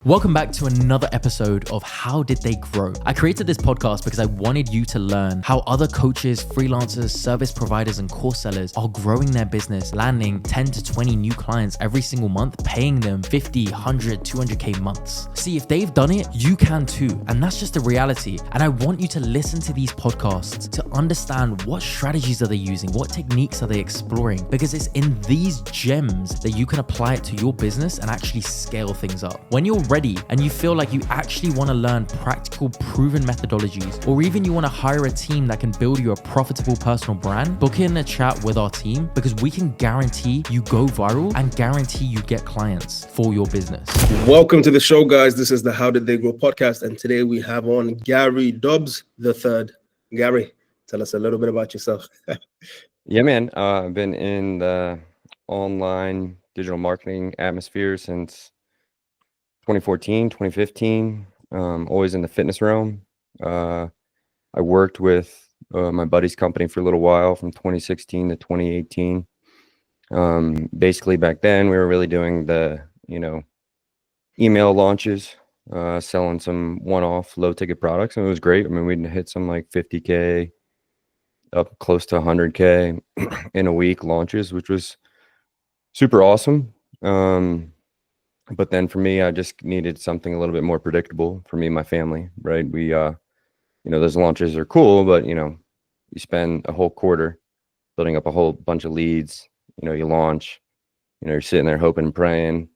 Welcome back to another episode of How Did They Grow? I created this podcast because I wanted you to learn how other coaches, freelancers, service providers, and course sellers are growing their business, landing 10 to 20 new clients every single month, paying them 50, 100, 200K months. See, if they've done it, you can too. And that's just the reality. And I want you to listen to these podcasts to understand what strategies are they using, what techniques are they exploring, because it's in these gems that you can apply it to your business and actually scale things up. When you're ready and you feel like you actually want to learn practical, proven methodologies, or even you want to hire a team that can build you a profitable personal brand, book in a chat with our team because we can guarantee you go viral and guarantee you get clients for your business. Welcome to the show, guys. This is the How Did They Grow podcast, and today we have on Gary Dobbs III. Gary, tell us a little bit about yourself. Yeah, man. I've been in the online digital marketing atmosphere since 2014, 2015, always in the fitness realm. I worked with my buddy's company for a little while from 2016 to 2018. Basically back then we were really doing the, email launches, selling some one-off low ticket products, and it was great. I mean, we'd hit some like 50K up close to 100K in a week launches, which was super awesome. But then for me, I just needed something a little bit more predictable for me and my family, right? We, those launches are cool, but, you spend a whole quarter building up a whole bunch of leads, you launch, you're sitting there hoping and praying,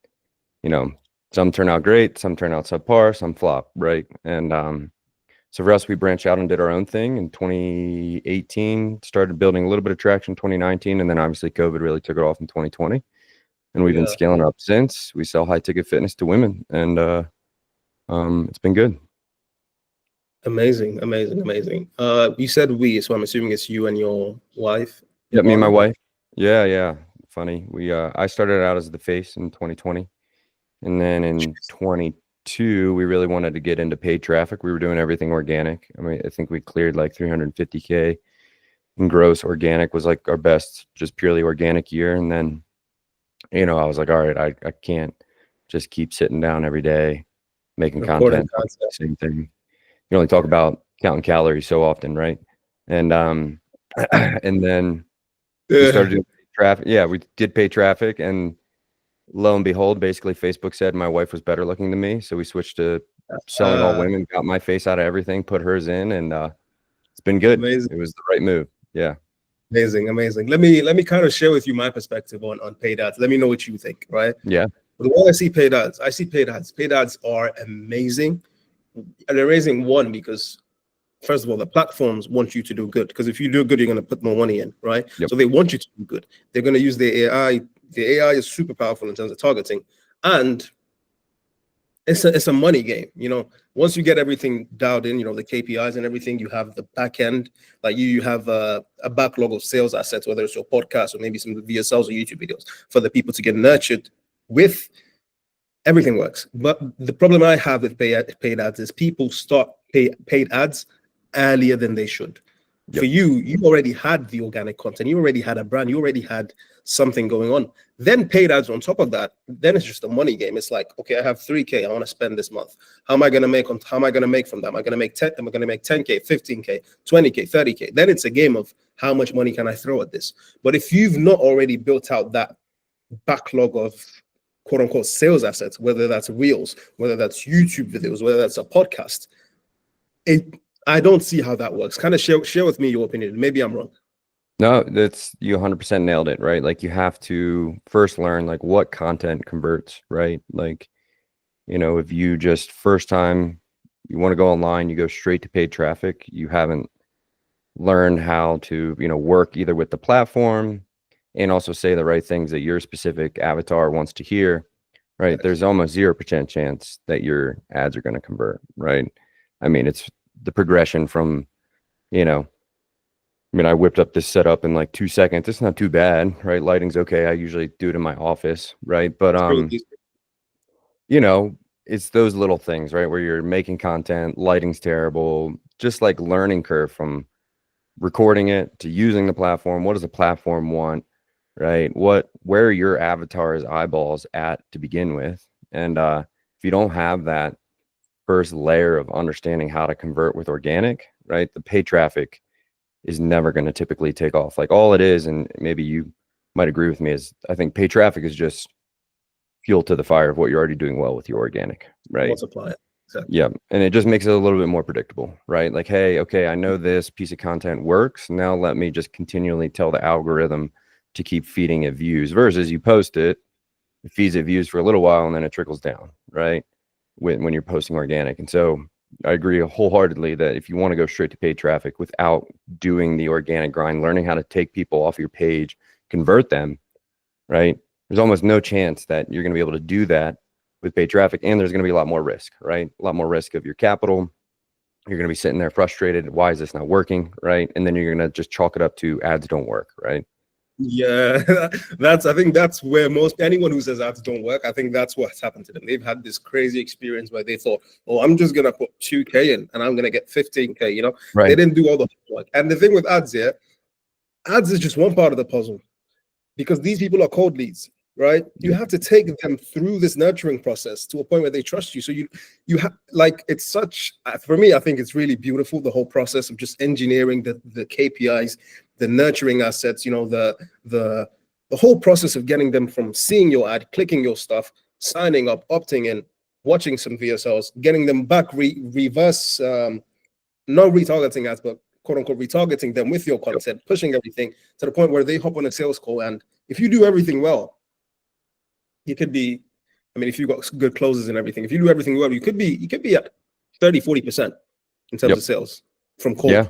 some turn out great, some turn out subpar, some flop, right? And so for us, we branched out and did our own thing in 2018, started building a little bit of traction in 2019, and then obviously COVID really took it off in 2020. And we've been scaling up since. We sell high ticket fitness to women, and it's been good. Amazing. You said we, so I'm assuming it's you and your wife. Yeah, me and my wife. Yeah. Funny. I started out as the face in 2020, and then in 22 we really wanted to get into paid traffic. We were doing everything organic. I mean, I think we cleared like 350K in gross. Organic was like our best, just purely organic year, and then I was like, all right, I can't just keep sitting down every day making content. Same thing. You only talk about counting calories so often, right? And and then we started doing traffic. Yeah, we did pay traffic, and lo and behold, basically Facebook said my wife was better looking than me, so we switched to selling all women. Got my face out of everything, put hers in, and it's been good. Amazing. It was the right move. Yeah. Amazing. Let me kind of share with you my perspective on paid ads. Let me know what you think, right? Yeah. The way I see paid ads, Paid ads are amazing. And they're amazing, one, because first of all, the platforms want you to do good, because if you do good, you're going to put more money in, right? Yep. So they want you to do good. They're going to use the AI. The AI is super powerful in terms of targeting, and it's a money game. Once you get everything dialed in, the KPIs and everything, you have the back end, like you have a backlog of sales assets, whether it's your podcast or maybe some VSLs or YouTube videos for the people to get nurtured with. Everything works. But the problem I have with paid ads is people start paid ads earlier than they should. Yep. For you already had the organic content, you already had a brand, you already had something going on. Then paid ads on top of that, then it's just a money game. It's like, okay, I have 3K I want to spend this month. How am I going to make from that? Am I going to make 10K, 15K, 20K, 30K? Then it's a game of how much money can I throw at this? But if you've not already built out that backlog of quote unquote sales assets, whether that's reels, whether that's YouTube videos, whether that's a podcast, I don't see how that works. Kind of share with me your opinion. Maybe I'm wrong. No, you 100% nailed it, right? Like you have to first learn like what content converts, right? Like, if you just first time you want to go online, you go straight to paid traffic, you haven't learned how to, work either with the platform and also say the right things that your specific avatar wants to hear, right? Yes. There's almost 0% chance that your ads are going to convert, right? I mean, it's the progression from, I whipped up this setup in like 2 seconds. It's not too bad, right? Lighting's okay. I usually do it in my office, right? But, it's those little things, right? Where you're making content, lighting's terrible, just like learning curve from recording it to using the platform. What does the platform want, right? Where are your avatar's eyeballs at to begin with? And if you don't have that first layer of understanding how to convert with organic, right, the paid traffic is never going to typically take off. Like all it is, and maybe you might agree with me, is I think paid traffic is just fuel to the fire of what you're already doing well with your organic, right? Multiply it. Exactly. Yeah. And it just makes it a little bit more predictable, right? Like, hey, okay, I know this piece of content works. Now let me just continually tell the algorithm to keep feeding it views, versus you post it, it feeds it views for a little while and then it trickles down, right? When you're posting organic. And so I agree wholeheartedly that if you want to go straight to paid traffic without doing the organic grind, learning how to take people off your page, convert them, right? There's almost no chance that you're going to be able to do that with paid traffic. And there's going to be a lot more risk, right? A lot more risk of your capital. You're going to be sitting there frustrated. Why is this not working, right? And then you're going to just chalk it up to ads don't work, right? Yeah, I think that's where anyone who says ads don't work, I think that's what's happened to them. They've had this crazy experience where they thought, oh, I'm just gonna put 2K in and I'm gonna get 15K, you know. Right. They didn't do all the work. And the thing with ads here, ads is just one part of the puzzle, because these people are cold leads, right? You have to take them through this nurturing process to a point where they trust you. So you have, like, it's such, for me, I think it's really beautiful, the whole process of just engineering the KPIs, the nurturing assets, you know, the whole process of getting them from seeing your ad, clicking your stuff, signing up, opting in, watching some VSLs, getting them back, reverse, not retargeting ads, but quote unquote retargeting them with your content, pushing everything to the point where they hop on a sales call. And if you do everything well, you could be, I mean, if you've got good closes and everything, if you do everything well, you could be at 30-40% in terms of sales from call. Yeah,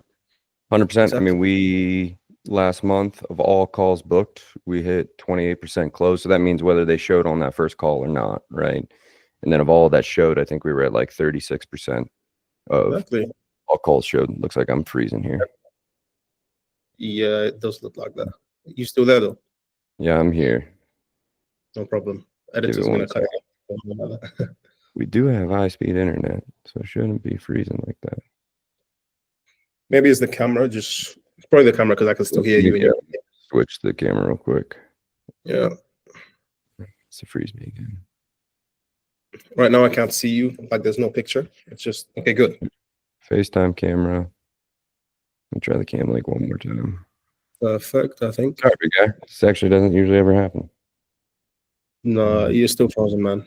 100%. Exactly. I mean, we last month of all calls booked, we hit 28% close. So that means whether they showed on that first call or not, right? And then of all that showed, I think we were at like 36% of Exactly. all calls showed. Looks like I'm freezing here. Yeah, it does look like that. You still there though? Yeah, I'm here. No problem. Editor's gonna cut it. We do have high-speed internet, so it shouldn't be freezing like that. Maybe it's the camera. Just probably the camera, because I can still hear you. Switch the camera real quick. Yeah. It's to freeze me again. Right now I can't see you. Like there's no picture. It's just okay. Good. FaceTime camera. Let me try the cam link one more time. Perfect. I think. Sorry, big guy. This actually doesn't usually ever happen. No, you're still frozen, man.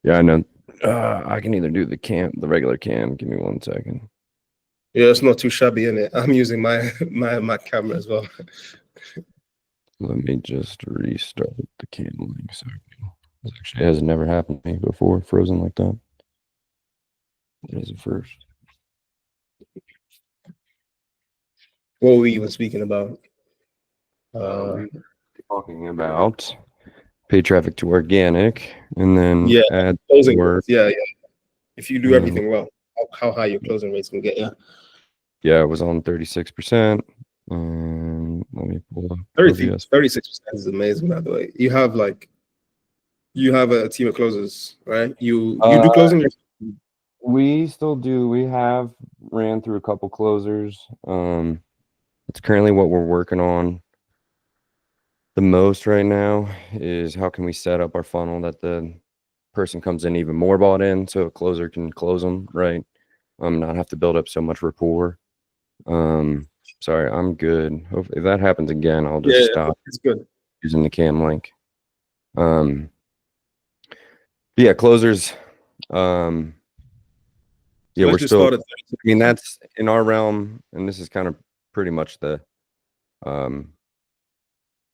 Yeah, I know. I can either do the regular cam. Give me 1 second. Yeah, it's not too shabby, in it. I'm using my camera as well. Let me just restart the cam link. Sorry. This actually has never happened to me before, frozen like that. It is a first. What were we even speaking about? Talking about paid traffic to organic, and then add closing work. Yeah. If you do everything well, how high your closing rates can get. Yeah, it was on 36%. Let me pull up 36% is amazing, by the way. You have a team of closers, right? You do closing. We still do. We have ran through a couple closers. It's currently what we're working on the most right now is how can we set up our funnel that the person comes in even more bought in, so a closer can close them, right? Not have to build up so much rapport. Sorry, I'm good. Hopefully, if that happens again, I'll just stop. It's good using the cam link. Yeah, closers. Yeah, we're still. I mean, that's in our realm, and this is kind of pretty much the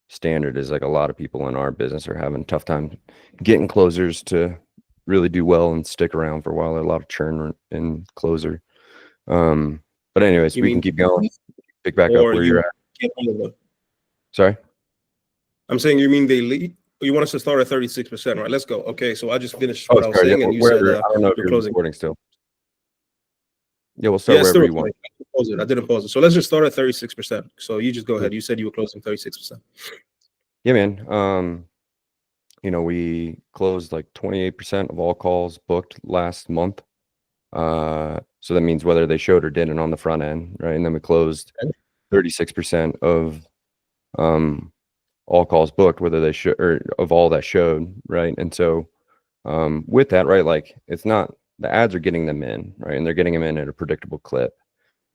standard. Is like a lot of people in our business are having a tough time getting closers to really do well and stick around for a while. There's a lot of churn in closer. But anyways, we can keep going. Pick back up where you're at. Sorry? I'm saying you mean they lead? You want us to start at 36%, right? Let's go. Okay, so I just finished what I was saying, and you said I don't know if you're closing. Recording still. Yeah, we'll start wherever you want. I didn't pause it. So let's just start at 36%. So you just go ahead. You said you were closing 36%. Yeah, man. You know, we closed like 28% of all calls booked last month. So that means whether they showed or didn't on the front end, right? And then we closed 36% of all calls booked, whether they should or of all that showed, right? And so with that, right, like it's not, the ads are getting them in, right, and they're getting them in at a predictable clip.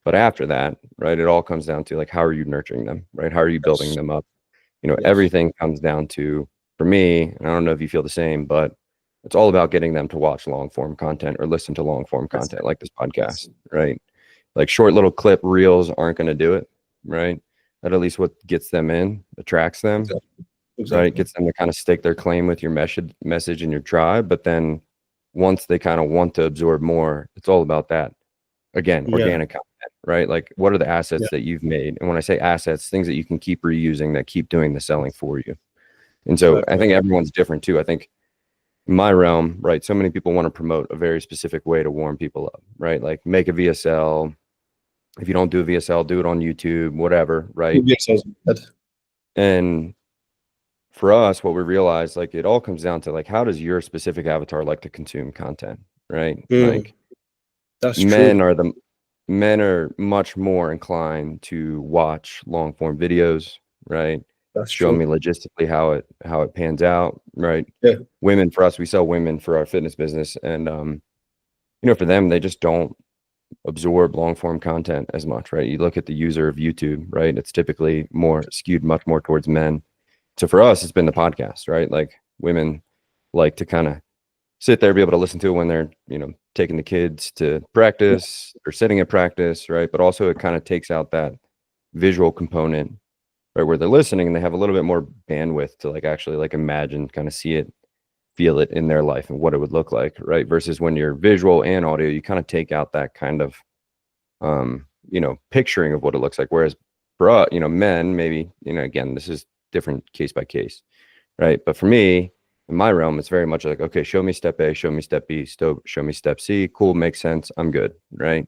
But after that, right, it all comes down to like, how are you nurturing them, right? How are you building them up? Yes. Everything comes down to, for me, and I don't know if you feel the same, but it's all about getting them to watch long form content or listen to long form content like this podcast, right? Like short little clip reels aren't going to do it, right? That at least what gets them in, attracts them, Exactly. right? Gets them to kind of stake their claim with your message in your tribe. But then once they kind of want to absorb more, it's all about that. Again, organic content, right? Like what are the assets that you've made? And when I say assets, things that you can keep reusing that keep doing the selling for you. And so I think everyone's different too. I think in my realm, right, so many people want to promote a very specific way to warm people up, right? Like make a VSL. If you don't do a VSL, do it on YouTube, whatever, right? And for us, what we realized, like it all comes down to like, how does your specific avatar like to consume content, right? Like that's men true. Men are much more inclined to watch long form videos, right? That's Show true. me logistically how it pans out, right? Yeah. Women, for us, we sell women for our fitness business, and for them, they just don't absorb long form content as much, right? You look at the user of YouTube, right? It's typically more skewed much more towards men. So for us, it's been the podcast, right? Like women like to kind of sit there, be able to listen to it when they're, taking the kids to practice or sitting at practice, right? But also it kind of takes out that visual component, right? Where they're listening and they have a little bit more bandwidth to like actually like imagine, kind of see it, feel it in their life and what it would look like, right? Versus when you're visual and audio, you kind of take out that kind of, picturing of what it looks like. Whereas for men, maybe, again, this is different case by case, right? But for me, in my realm, it's very much like, okay, show me step A, show me step B, show me step C. Cool, makes sense. I'm good, right?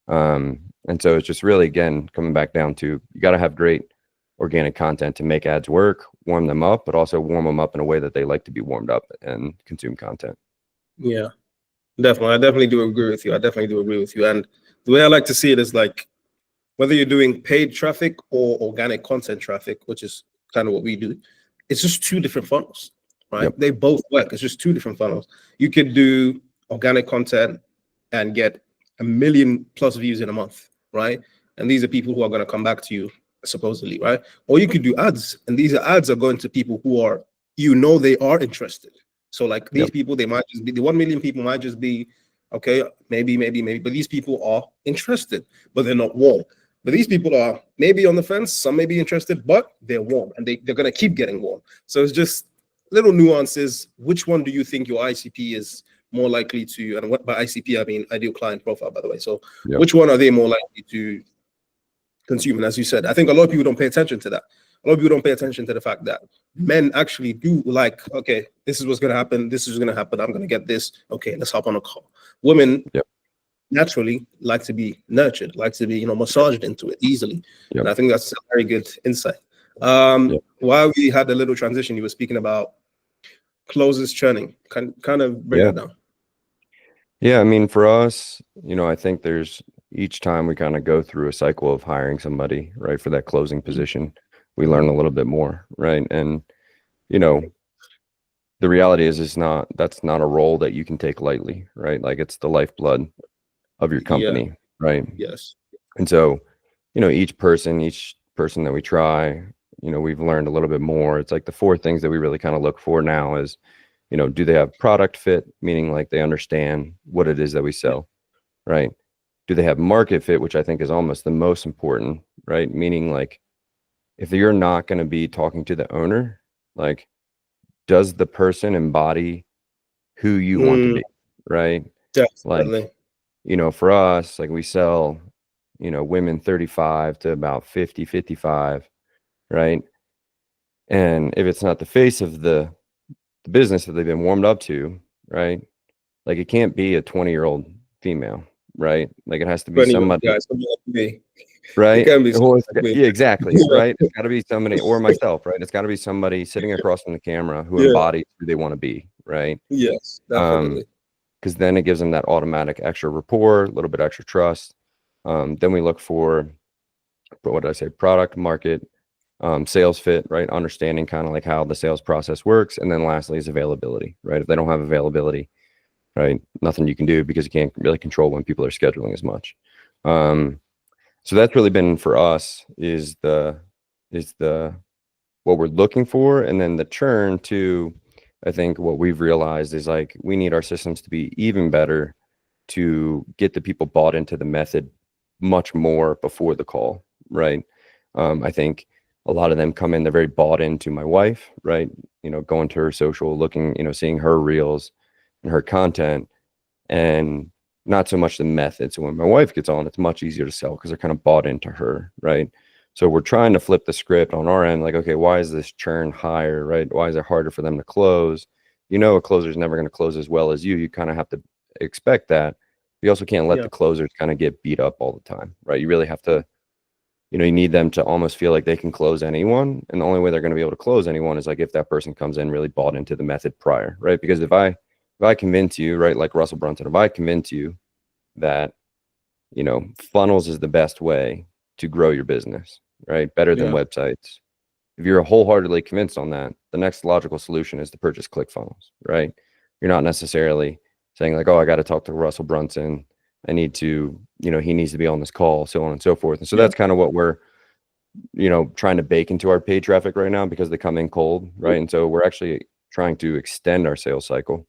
And so it's just really, again, coming back down to you got to have great organic content to make ads work, warm them up, but also warm them up in a way that they like to be warmed up and consume content. Yeah, definitely. I definitely do agree with you. And the way I like to see it is like, whether you're doing paid traffic or organic content traffic, which is kind of what we do, it's just two different funnels, right? Yep. They both work. It's just two different funnels. You could do organic content and get 1 million plus views in a month, right? And these are people who are going to come back to you, supposedly, right? Or you could do ads, and these ads are going to people who are, they are interested. So like these people, they might just be, the 1 million people might just be, okay, maybe, but these people are interested, but they're not warm. But these people are maybe on the fence, some may be interested, but they're warm and they're going to keep getting warm. So it's just little nuances. Which one do you think your ICP is more likely to, and what by ICP, I mean ideal client profile, by the way. So which one are they more likely to consume? And as you said, I think a lot of people don't pay attention to that. A lot of people don't pay attention to the fact that men actually do like, okay, this is what's going to happen. This is going to happen. I'm going to get this. Okay, let's hop on a call. Women naturally like to be nurtured, like to be, massaged into it easily. And I think that's a very good insight. While we had a little transition, you were speaking about closes churning. Kind of break that down. Yeah, I mean, for us, I think there's each time we kind of go through a cycle of hiring somebody, right, for that closing position, we learn a little bit more, right? And, the reality is that's not a role that you can take lightly, right? Like it's the lifeblood of your company, right? Yes. And so, each person that we try, we've learned a little bit more. It's like the 4 things that we really kind of look for now is, do they have product fit, meaning like they understand what it is that we sell, right? Do they have market fit, which I think is almost the most important, right? Meaning like if you're not going to be talking to the owner, like does the person embody who you want to be, right? Definitely. Like, for us, like we sell, women 35 to about 50, 55, right? And if it's not the face of the business that they've been warmed up to, right? Like it can't be a 20-year-old female, right? Like it has to be somebody, right? Yeah, exactly, right? It's got to be somebody, or myself, right? It's got to be somebody sitting across from the camera who embodies who they want to be, right? Yes, definitely. Because then it gives them that automatic extra rapport, a little bit extra trust. Then we look for what did I say? Product, market, sales fit, right? Understanding kind of like how the sales process works. And then lastly is availability, right? If they don't have availability, right, nothing you can do because you can't really control when people are scheduling as much. So that's really been for us is the what we're looking for. And then the churn too, I think what we've realized is like we need our systems to be even better to get the people bought into the method much more before the call, right? I think a lot of them come in, they're very bought into my wife, right? You know, going to her social, looking, you know, seeing her reels and her content, and not so much the method. So when my wife gets on, it's much easier to sell because they're kind of bought into her, right? So we're trying to flip the script on our end, like, okay, why is this churn higher, right? Why is it harder for them to close? You know, a closer is never going to close as well as you. You kind of have to expect that. You also can't let the closers kind of get beat up all the time, right? You really have to, you know, you need them to almost feel like they can close anyone. And the only way they're going to be able to close anyone is like if that person comes in really bought into the method prior, right? Because if I convince you, right, like Russell Brunson, if I convince you that, you know, funnels is the best way to grow your business, right? Better than websites. If you're wholeheartedly convinced on that, the next logical solution is to purchase ClickFunnels, right? You're not necessarily saying like, oh, I got to talk to Russell Brunson. I need to, you know, he needs to be on this call, so on and so forth. And so that's kind of what we're, you know, trying to bake into our paid traffic right now because they come in cold, right? And so we're actually trying to extend our sales cycle,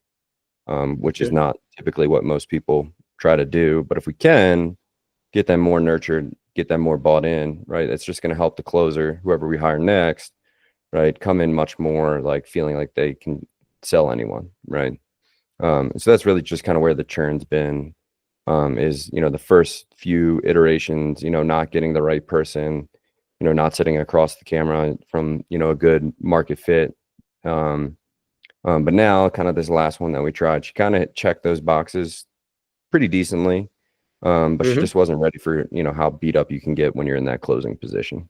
which is not typically what most people try to do. But if we can get them more nurtured, get them more bought in, right? It's just going to help the closer, whoever we hire next, right? Come in much more like feeling like they can sell anyone, right? So that's really just kind of where the churn's been, is, you know, the first few iterations, you know, not getting the right person, you know, not sitting across the camera from, you know, a good market fit. But now kind of this last one that we tried, she kind of checked those boxes pretty decently. But she just wasn't ready for, you know, how beat up you can get when you're in that closing position.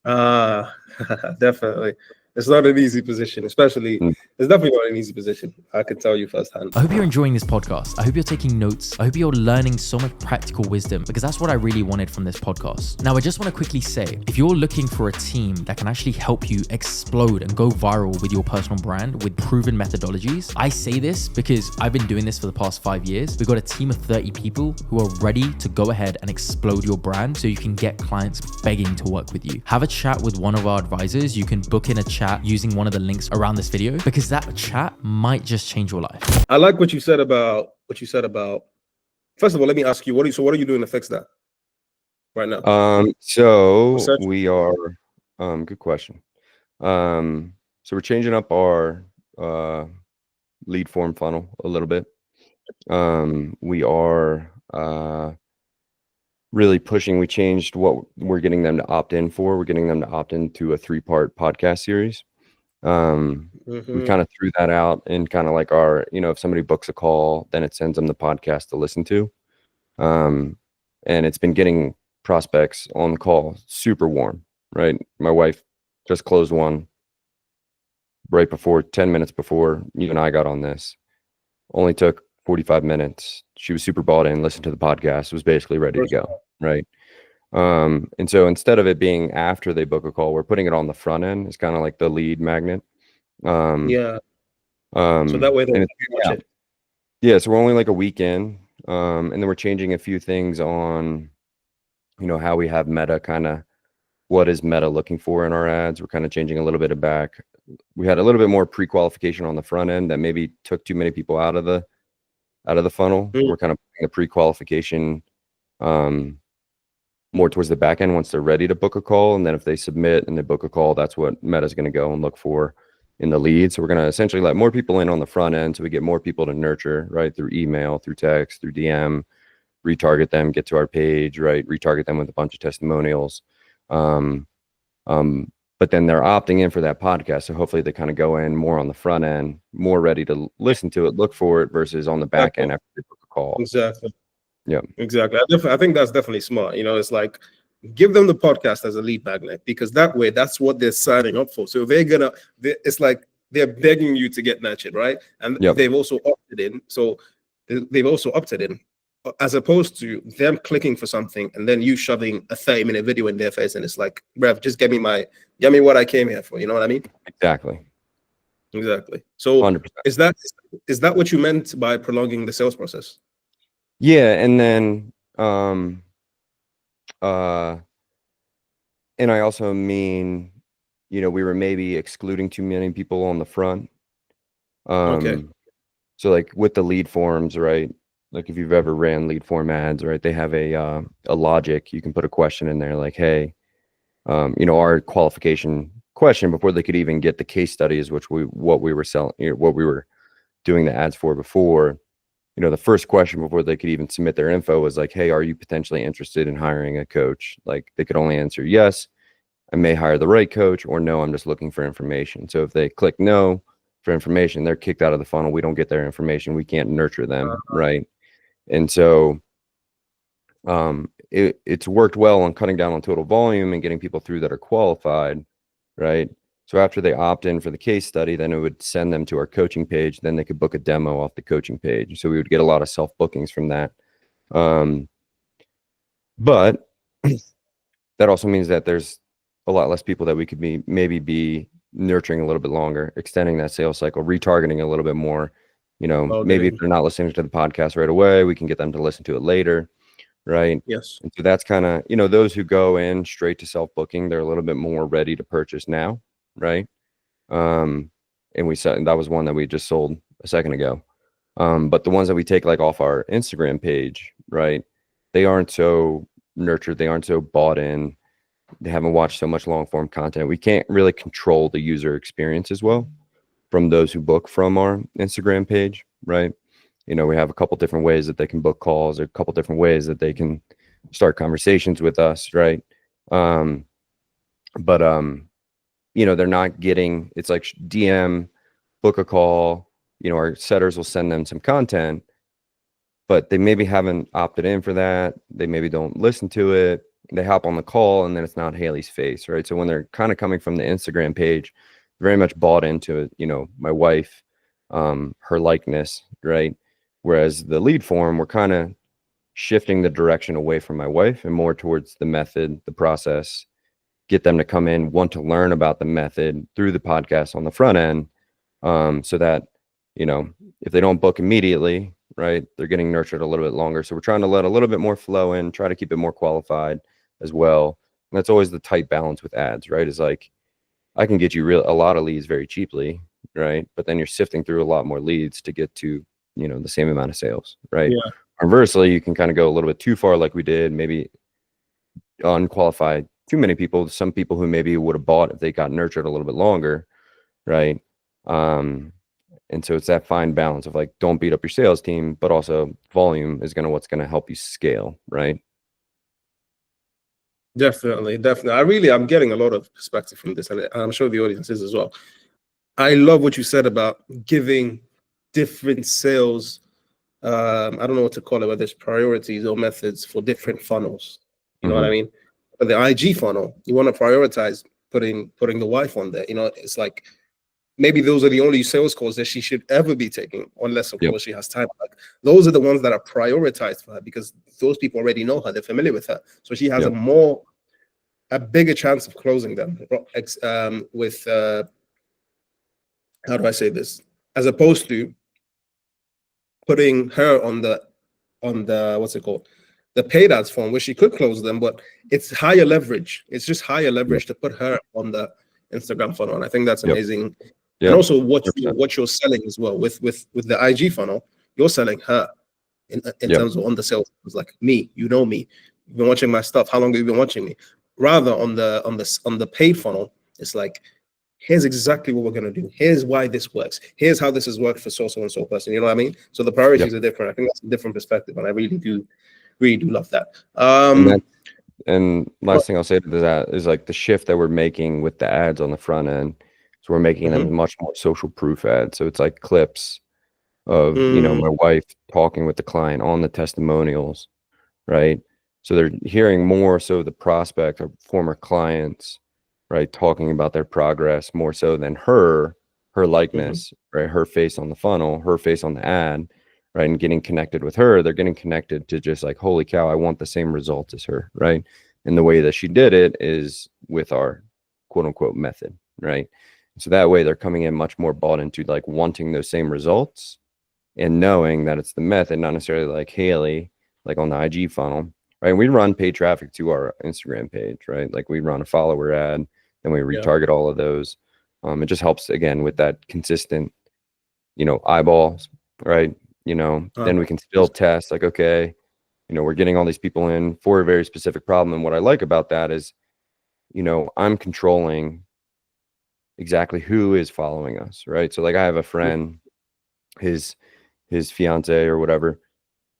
Definitely. It's not an easy position, especially it's definitely not an easy position. I can tell you firsthand. I hope you're enjoying this podcast. I hope you're taking notes. I hope you're learning so much practical wisdom because that's what I really wanted from this podcast. Now, I just want to quickly say, if you're looking for a team that can actually help you explode and go viral with your personal brand with proven methodologies, I say this because I've been doing this for the past 5 years. We've got a team of 30 people who are ready to go ahead and explode your brand so you can get clients begging to work with you. Have a chat with one of our advisors. You can book in a chat using one of the links around this video because that chat might just change your life. I like what you said about first of all, let me ask you, what are you doing to fix that right now? So we are good question. So we're changing up our lead form funnel a little bit. We are really pushing. We changed what we're getting them to opt in for. We're getting them to opt into a 3-part podcast series. We kind of threw that out in kind of like our, you know, if somebody books a call, then it sends them the podcast to listen to. And it's been getting prospects on the call super warm, right? My wife just closed one right before 10 minutes before you and I got on this. Only took 45 minutes. She was super bought in, listened to the podcast, was basically ready to go, right? And so instead of it being after they book a call, we're putting it on the front end. It's kind of like the lead magnet. So that way they watch it. Yeah, so we're only like a week in, and then we're changing a few things on, you know, how we have Meta, kind of what is Meta looking for in our ads. We're kind of changing a little bit of back. We had a little bit more pre-qualification on the front end that maybe took too many people out of the funnel. We're kind of putting the pre-qualification more towards the back end once they're ready to book a call. And then if they submit and they book a call, that's what Meta's going to go and look for in the lead. So we're going to essentially let more people in on the front end so we get more people to nurture, right, through email, through text, through DM, retarget them, get to our page, right, retarget them with a bunch of testimonials. But then they're opting in for that podcast. So hopefully they kind of go in more on the front end, more ready to listen to it, look for it, versus on the back end after they book a call. Exactly. Yeah, exactly. I think that's definitely smart. You know, it's like give them the podcast as a lead magnet because that way, that's what they're signing up for. So it's like they're begging you to get nurtured, right? And they've also opted in. So they've also opted in. as opposed to them clicking for something and then you shoving a 30-minute video in their face, and it's like, bruv, just get me what I came here for. You know what I mean? Exactly. So 100%. is that what you meant by prolonging the sales process? Yeah, and then and I also mean, we were maybe excluding too many people on the front. Okay. So like with the lead forms, right? Like if you've ever ran lead form ads, right? They have a logic. You can put a question in there like, hey, our qualification question before they could even get the case studies, what we were selling, what we were doing the ads for before. The first question before they could even submit their info was like, hey, are you potentially interested in hiring a coach? Like they could only answer yes, I may hire the right coach, or no, I'm just looking for information. So if they click no for information, they're kicked out of the funnel. We don't get their information. We can't nurture them, right? And so it's worked well on cutting down on total volume and getting people through that are qualified, right? So after they opt in for the case study, then it would send them to our coaching page. Then they could book a demo off the coaching page. So we would get a lot of self bookings from that. But that also means that there's a lot less people that we could maybe be nurturing a little bit longer, extending that sales cycle, retargeting a little bit more. Maybe if they're not listening to the podcast right away, we can get them to listen to it later, right? Yes. And so that's kind of, those who go in straight to self-booking, they're a little bit more ready to purchase now, right? And we said that was one that we just sold a second ago. But the ones that we take like off our Instagram page, right? They aren't so nurtured, they aren't so bought in, they haven't watched so much long form content. We can't really control the user experience as well from those who book from our Instagram page, right? We have a couple different ways that they can book calls, or a couple different ways that they can start conversations with us, right? But they're not getting, it's like DM, book a call, our setters will send them some content, but they maybe haven't opted in for that. They maybe don't listen to it. They hop on the call and then it's not Haley's face, right? So when they're kind of coming from the Instagram page, very much bought into it, my wife, her likeness, right? Whereas the lead form, we're kind of shifting the direction away from my wife and more towards the method, the process, get them to come in, want to learn about the method through the podcast on the front end, so that, if they don't book immediately, right, they're getting nurtured a little bit longer. So we're trying to let a little bit more flow in, try to keep it more qualified as well. And that's always the tight balance with ads, right? Is like, I can get you a lot of leads very cheaply, right? But then you're sifting through a lot more leads to get to, the same amount of sales, right? Yeah. Conversely, you can kind of go a little bit too far like we did, maybe unqualified too many people, some people who maybe would have bought if they got nurtured a little bit longer, right? And so it's that fine balance of like, don't beat up your sales team, but also volume is what's going to help you scale, right? Definitely. I'm getting a lot of perspective from this, and I'm sure the audience is as well. I love what you said about giving different sales, I don't know what to call it, whether it's priorities or methods for different funnels. You know what I mean? But the IG funnel, you want to prioritize putting the wife on there. It's like, maybe those are the only sales calls that she should ever be taking, unless of course she has time. Like, those are the ones that are prioritized for her because those people already know her, they're familiar with her, so she has a bigger chance of closing them with how do I say this, as opposed to putting her on the what's it called, the paid ads form, where she could close them, but it's higher leverage. It's just higher leverage to put her on the Instagram funnel, and I think that's amazing. And also what you're selling as well with the IG funnel, you're selling her in terms of on the sales. It's like, me, me, you've been watching my stuff. How long have you been watching me? Rather on the paid funnel, it's like, here's exactly what we're gonna do. Here's why this works. Here's how this has worked for so and so person. You know what I mean? So the priorities are different. I think that's a different perspective, and I really do love that. And last thing I'll say to that is like the shift that we're making with the ads on the front end. So we're making them much more social proof ads. So it's like clips of, my wife talking with the client on the testimonials, right? So they're hearing more so the prospect or former clients, right, talking about their progress more so than her likeness, right? Her face on the funnel, her face on the ad, right? And getting connected with her, they're getting connected to just like, holy cow, I want the same results as her, right? And the way that she did it is with our quote unquote method, right? So that way they're coming in much more bought into like wanting those same results and knowing that it's the method, not necessarily like Haley, like on the IG funnel, right? We run paid traffic to our Instagram page, right? Like we run a follower ad and we retarget all of those. It just helps again with that consistent, eyeballs, right? Then we can still test like, okay, we're getting all these people in for a very specific problem. And what I like about that is, I'm controlling exactly who is following us, right? So like I have a friend, his fiance or whatever,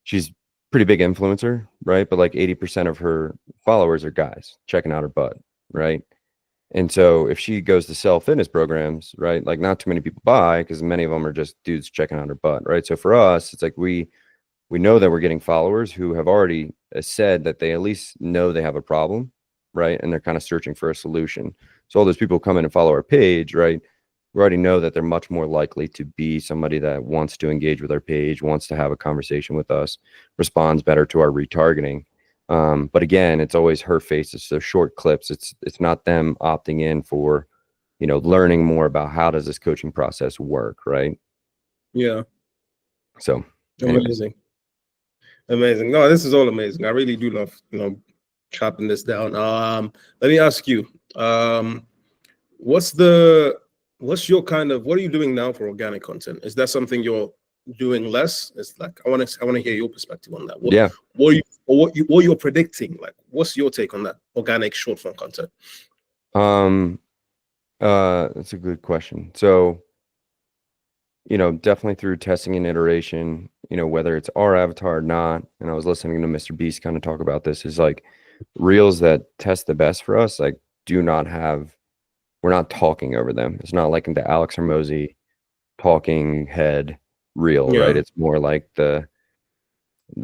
she's pretty big influencer, right? But like 80% of her followers are guys checking out her butt, right? And so if she goes to sell fitness programs, right, like not too many people buy because many of them are just dudes checking out her butt, right? So for us, it's like we know that we're getting followers who have already said that they at least know they have a problem, right? And they're kind of searching for a solution. So all those people come in and follow our page, right? We already know that they're much more likely to be somebody that wants to engage with our page, wants to have a conversation with us, responds better to our retargeting. But again, it's always her face. It's those short clips. It's not them opting in for, learning more about how does this coaching process work, right? Yeah. So amazing. Amazing. No, this is all amazing. I really do love, chopping this down. Let me ask you, what's your what are you doing now for organic content? Is that something you're doing less? It's like I want to hear your perspective on that. What you're predicting? Like, what's your take on that organic short form content? That's a good question. So, definitely through testing and iteration, whether it's our avatar or not. And I was listening to Mr. Beast kind of talk about this, is like reels that test the best for us, like we're not talking over them. It's not like the Alex Hormozi talking head reel, right? It's more like the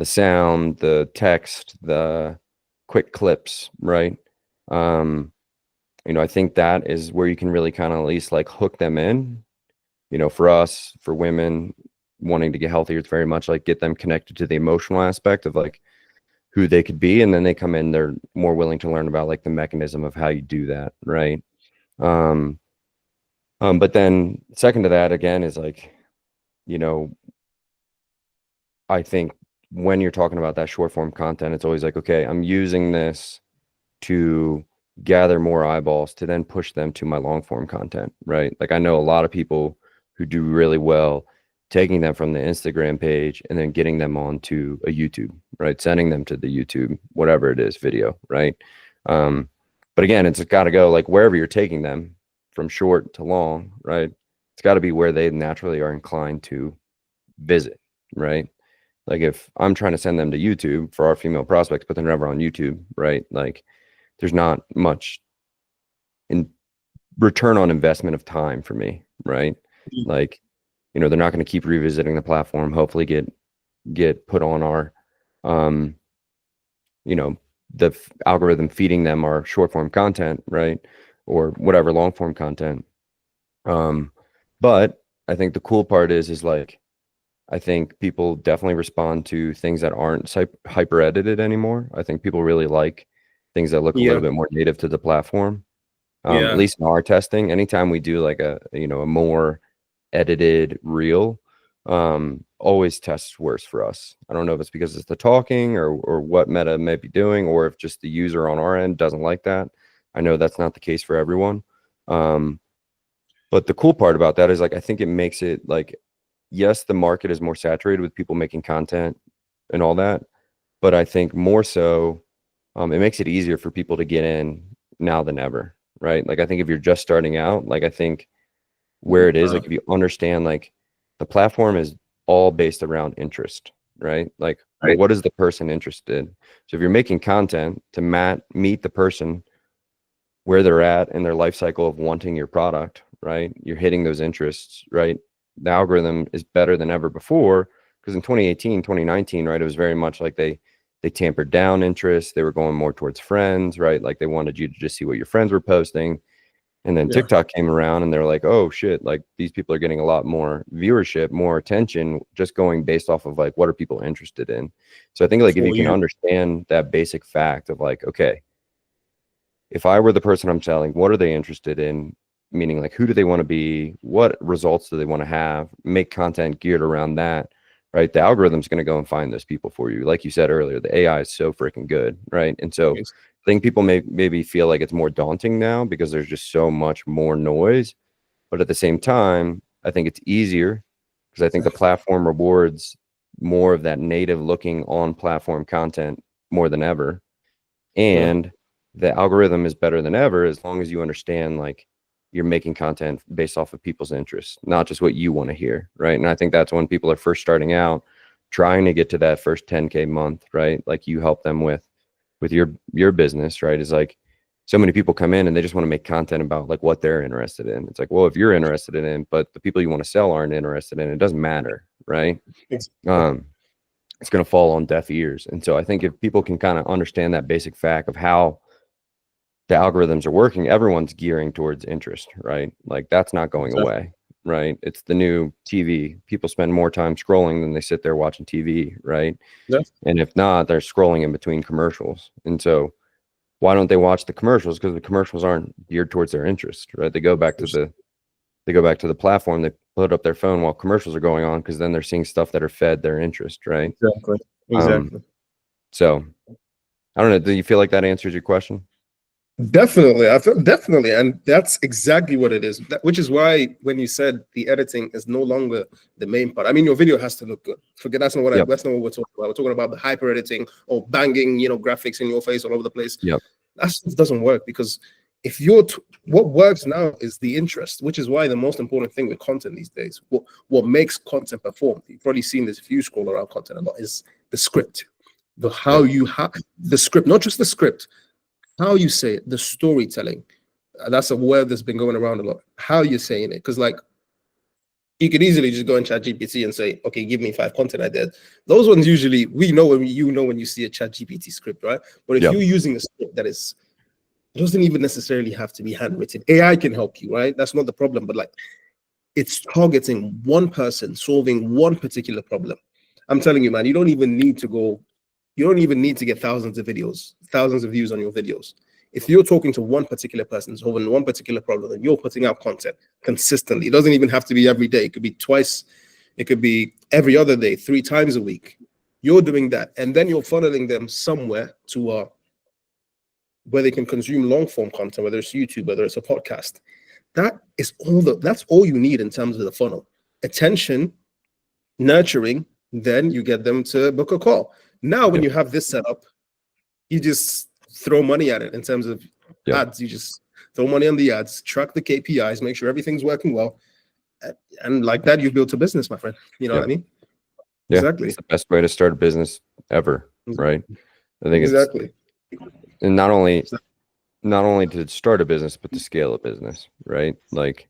sound, the text, the quick clips, right? I think that is where you can really kind of at least like hook them in. For us, for women wanting to get healthier, it's very much like get them connected to the emotional aspect of like who they could be. And then they come in, they're more willing to learn about like the mechanism of how you do that, right? But then second to that again is like, I think when you're talking about that short form content, it's always like, okay, I'm using this to gather more eyeballs to then push them to my long form content, right? Like I know a lot of people who do really well taking them from the Instagram page and then getting them onto a YouTube, right? Sending them to the YouTube, whatever it is, video, right? But again, it's got to go like wherever you're taking them from short to long, right? It's got to be where they naturally are inclined to visit, right? Like if I'm trying to send them to YouTube for our female prospects, but they're never on YouTube, right? Like there's not much in return on investment of time for me, right? Like, they're not going to keep revisiting the platform, hopefully get put on our, the algorithm feeding them our short form content, right? Or whatever long form content. But I think the cool part is like, I think people definitely respond to things that aren't hyper edited anymore. I think people really like things that look a little bit more native to the platform. At least in our testing, anytime we do like a more edited reel, always tests worse for us. I don't know if it's because it's the talking or what Meta may be doing, or if just the user on our end doesn't like that. I know that's not the case for everyone. But the cool part about that is like, I think it makes it like, yes, the market is more saturated with people making content and all that, but I think more so, it makes it easier for people to get in now than ever, right? Like I think if you're just starting out, like I think where it is, like if you understand, like the platform is all based around interest, right? Like what is the person interested? So if you're making content to meet the person where they're at in their life cycle of wanting your product, right? You're hitting those interests, right? The algorithm is better than ever before, because in 2018, 2019, right, it was very much like they tampered down interest. They were going more towards friends, right? Like they wanted you to just see what your friends were posting. And then Yeah. TikTok came around and they're like, oh shit, like these people are getting a lot more viewership, more attention, just going based off of like, what are people interested in? So I think like if For you can you. understand that basic fact of like, okay, if I were the person I'm selling, what are they interested in? Meaning like, who do they want to be? What results do they want to have? Make content geared around that, right? The algorithm's going to go and find those people for you. Like you said earlier, the AI is so freaking good, right? And so Yes. I think people maybe feel like it's more daunting now because there's just so much more noise. But at the same time, I think it's easier because I think the platform rewards more of that native looking on platform content more than ever. And the algorithm is better than ever as long as you understand like you're making content based off of people's interests, not just what you want to hear, right? And I think that's when people are first starting out, trying to get to that first 10K month, right? Like you help them with your business, right? Is like so many people come in and they just want to make content about like what they're interested in. It's like, well, if you're interested in it, but the people you want to sell aren't interested in it, it doesn't matter, right? It's going to fall on deaf ears. And so I think if people can kind of understand that basic fact of how the algorithms are working, everyone's gearing towards interest, right? Like that's not going away, right? It's the new TV. People spend more time scrolling than they sit there watching TV, right? Yeah. And if not, they're scrolling in between commercials. And so why don't they watch the commercials? Because the commercials aren't geared towards their interest, right? They go back to the platform, they put up their phone while commercials are going on because then they're seeing stuff that are fed their interest, right? Exactly. So I don't know. Do you feel like that answers your question? Definitely. I feel definitely. And that's exactly what it is. Which is why when you said the editing is no longer the main part. I mean, your video has to look good. Forget that's not what Yep. that's not what we're talking about. We're talking about the hyper editing or banging, graphics in your face all over the place. Yep. That stuff doesn't work because if you're what works now is the interest, which is why the most important thing with content these days, what makes content perform. You've probably seen this if you scroll around content a lot, is the script. The how you have the script, not just the script. How you say it, the storytelling. That's a word that's been going around a lot. How you're saying it, because like you could easily just go in ChatGPT and say, "Okay, give me 5 content ideas." Those ones usually we know when you see a ChatGPT script, right? But if you're using a script that is, it doesn't even necessarily have to be handwritten. AI can help you, right? That's not the problem. But like, it's targeting one person, solving one particular problem. I'm telling you, man, you don't even need to get thousands of videos, thousands of views on your videos. If you're talking to one particular person solving one particular problem and you're putting out content consistently, it doesn't even have to be every day. It could be twice, it could be every other day, 3 times a week. You're doing that, and then you're funneling them somewhere to where they can consume long form content, whether it's YouTube, whether it's a podcast. That's all you need in terms of the funnel. Attention, nurturing, then you get them to book a call. Now, when you have this set up, you just throw money at it in terms of ads. You just throw money on the ads, track the KPIs, make sure everything's working well. And like that, you've built a business, my friend. You know what I mean? Yeah, exactly. It's the best way to start a business ever, right? I think exactly. And not only to start a business, but to scale a business, right? Like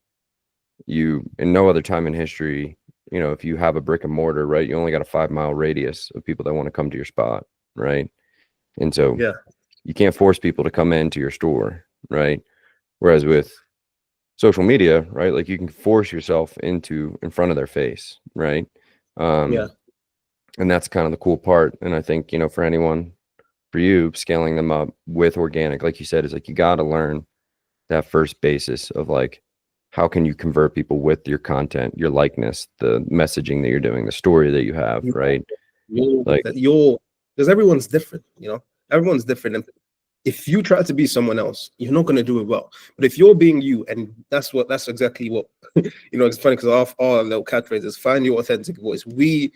in no other time in history, if you have a brick and mortar, right, you only got a 5-mile radius of people that want to come to your spot, right? And so you can't force people to come into your store, right? Whereas with social media, right, like you can force yourself in front of their face, right? And that's kind of the cool part. And I think, for you, scaling them up with organic, like you said, is like you got to learn that first basis of like, how can you convert people with your content, your likeness, the messaging that you're doing, the story that you have, right? Because everyone's different, everyone's different. And if you try to be someone else, you're not going to do it well. But if you're being you, and that's exactly what, it's funny because our little catchphrase is find your authentic voice. We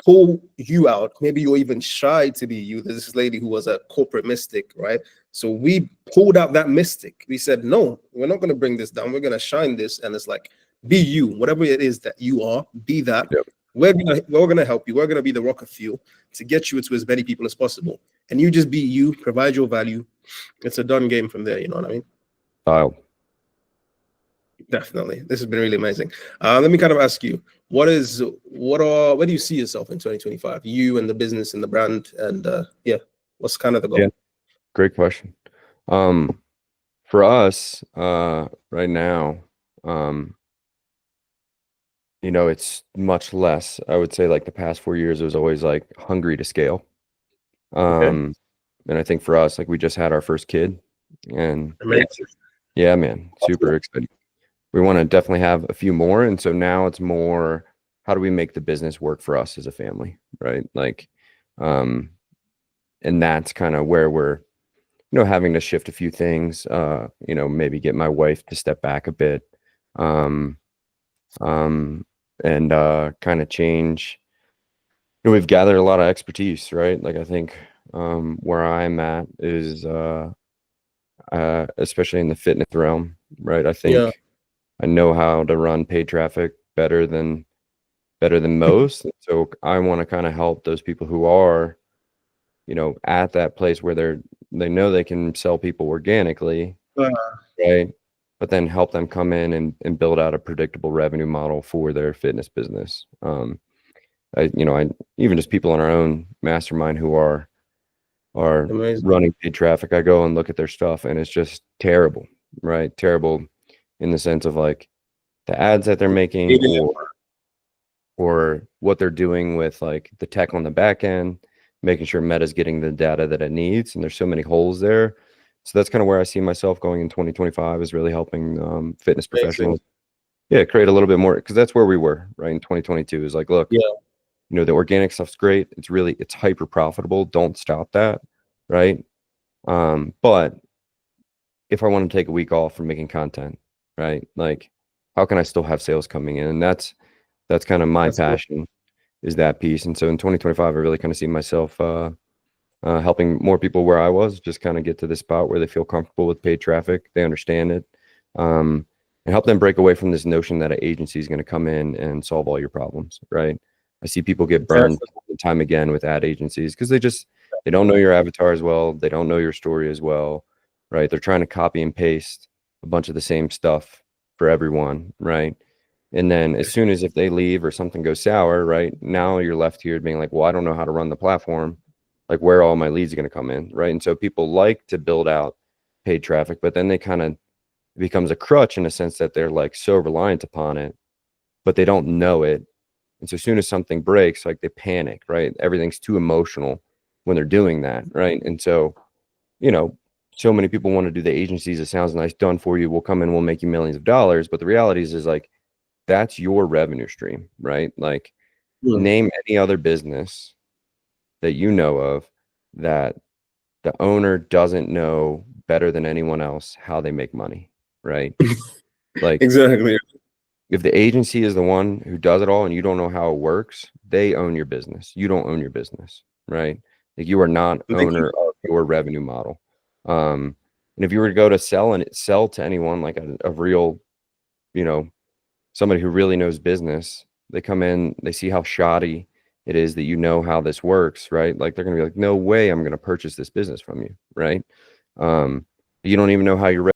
pull you out. Maybe you're even shy to be you. There's this lady who was a corporate mystic, right? So we pulled out that mystic. We said, no, we're not going to bring this down. We're going to shine this. And it's like, be you, whatever it is that you are, be that. We're gonna help you. We're gonna be the rocket fuel to get you to as many people as possible. And you just be you, provide your value. It's a done game from there. You know what I mean? Definitely. This has been really amazing. Let me kind of ask you, where do you see yourself in 2025? You and the business and the brand, and what's kind of the goal? Yeah, great question. For us, right now, it's much less. I would say like the past 4 years, it was always like hungry to scale. Okay. And I think for us, like we just had our first kid, and Amazing. yeah, man, super excited. We want to definitely have a few more, and so now it's more, how do we make the business work for us as a family, right? Like, and that's kind of where we're, having to shift a few things. Maybe get my wife to step back a bit, and kind of change. We've gathered a lot of expertise, right? Like I think where I'm at is especially in the fitness realm, right? I think Yeah. I know how to run paid traffic better than most. And so I want to kind of help those people who are, at that place where they know they can sell people organically, right? But then help them come in and build out a predictable revenue model for their fitness business. I even just people in our own mastermind who are Amazing. running paid traffic, I go and look at their stuff and it's just terrible, right? Terrible in the sense of like the ads that they're making, Yeah. or what they're doing with like the tech on the back end, making sure Meta's getting the data that it needs. And there's so many holes there. So that's kind of where I see myself going in 2025, is really helping fitness professionals. Yeah, create a little bit more, because that's where we were, right? In 2022 is like, look, Yeah. the organic stuff's great. It's hyper profitable. Don't stop that, right? But if I want to take a week off from making content, right? Like, how can I still have sales coming in? And that's kind of my That's cool. passion, is that piece. And so in 2025, I really kind of see myself helping more people where I was, just kind of get to this spot where they feel comfortable with paid traffic, they understand it, and help them break away from this notion that an agency is going to come in and solve all your problems, right? I see people get burned time again with ad agencies because they don't know your avatar as well. They don't know your story as well, right? They're trying to copy and paste a bunch of the same stuff for everyone, right? And then as soon as if they leave or something goes sour, right, now you're left here being like, well, I don't know how to run the platform. Like, where are all my leads going to come in, right? And so people like to build out paid traffic, but then they kind of, it becomes a crutch in a sense that they're like so reliant upon it, but they don't know it. And so as soon as something breaks, like they panic, right? Everything's too emotional when they're doing that, right? And so, so many people want to do the agencies. It sounds nice, done for you. We'll come in, we'll make you millions of dollars. But the reality is like, that's your revenue stream, right? Like, name any other business that you know of that the owner doesn't know better than anyone else how they make money, right? Like, Exactly. if the agency is the one who does it all and you don't know how it works, they own your business. You don't own your business, right? Like, you are not owner of your revenue model. And if you were to go to sell to anyone, like a real, somebody who really knows business, they come in, they see how shoddy it is that how this works, right? Like, they're going to be like, no way I'm going to purchase this business from you, right? You don't even know how your